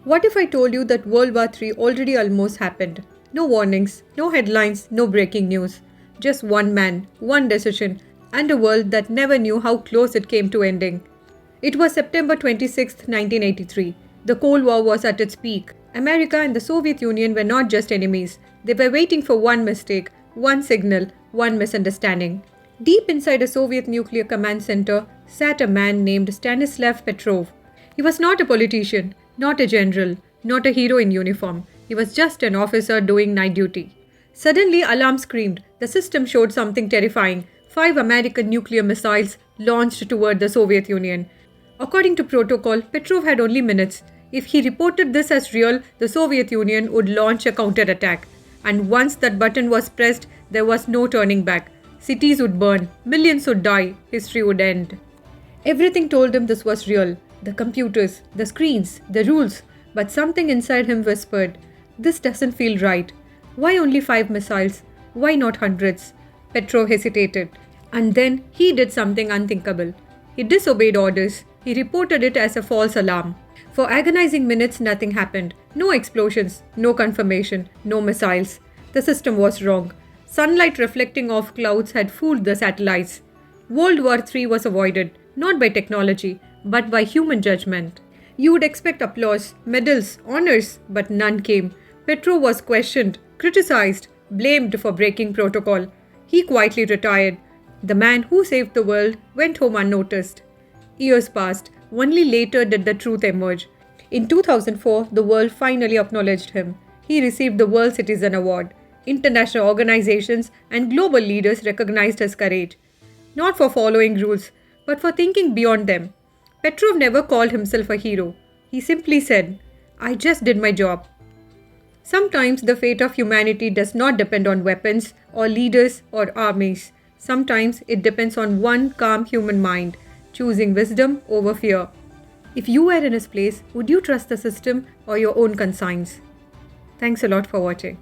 What if I told you that World War III already almost happened? No warnings, no headlines, no breaking news. Just one man, one decision, and a world that never knew how close it came to ending. It was September 26, 1983. The Cold War was at its peak. America and the Soviet Union were not just enemies. They were waiting for one mistake, one signal, one misunderstanding. Deep inside a Soviet nuclear command center sat a man named Stanislav Petrov. He was not a politician, not a general, not a hero in uniform. He was just an officer doing night duty. Suddenly, alarm screamed. The system showed something terrifying. 5 American nuclear missiles launched toward the Soviet Union. According to protocol, Petrov had only minutes. If he reported this as real, the Soviet Union would launch a counterattack. And once that button was pressed, there was no turning back. Cities would burn, millions would die, history would end. Everything told him this was real. The computers, the screens, the rules. But something inside him whispered, "This doesn't feel right. Why only 5 missiles? Why not hundreds?" Petrov hesitated. And then he did something unthinkable. He disobeyed orders. He reported it as a false alarm. For agonizing minutes, nothing happened. No explosions, no confirmation, no missiles. The system was wrong. Sunlight reflecting off clouds had fooled the satellites. World War III was avoided, not by technology, but by human judgment. You would expect applause, medals, honors, but none came. Petrov was questioned, criticized, blamed for breaking protocol. He quietly retired. The man who saved the world went home unnoticed. Years passed. Only later did the truth emerge. In 2004, the world finally acknowledged him. He received the World Citizen Award. International organizations and global leaders recognized his courage. Not for following rules, but for thinking beyond them. Petrov never called himself a hero. He simply said, "I just did my job." Sometimes the fate of humanity does not depend on weapons or leaders or armies. Sometimes it depends on one calm human mind, choosing wisdom over fear. If you were in his place, would you trust the system or your own conscience? Thanks a lot for watching.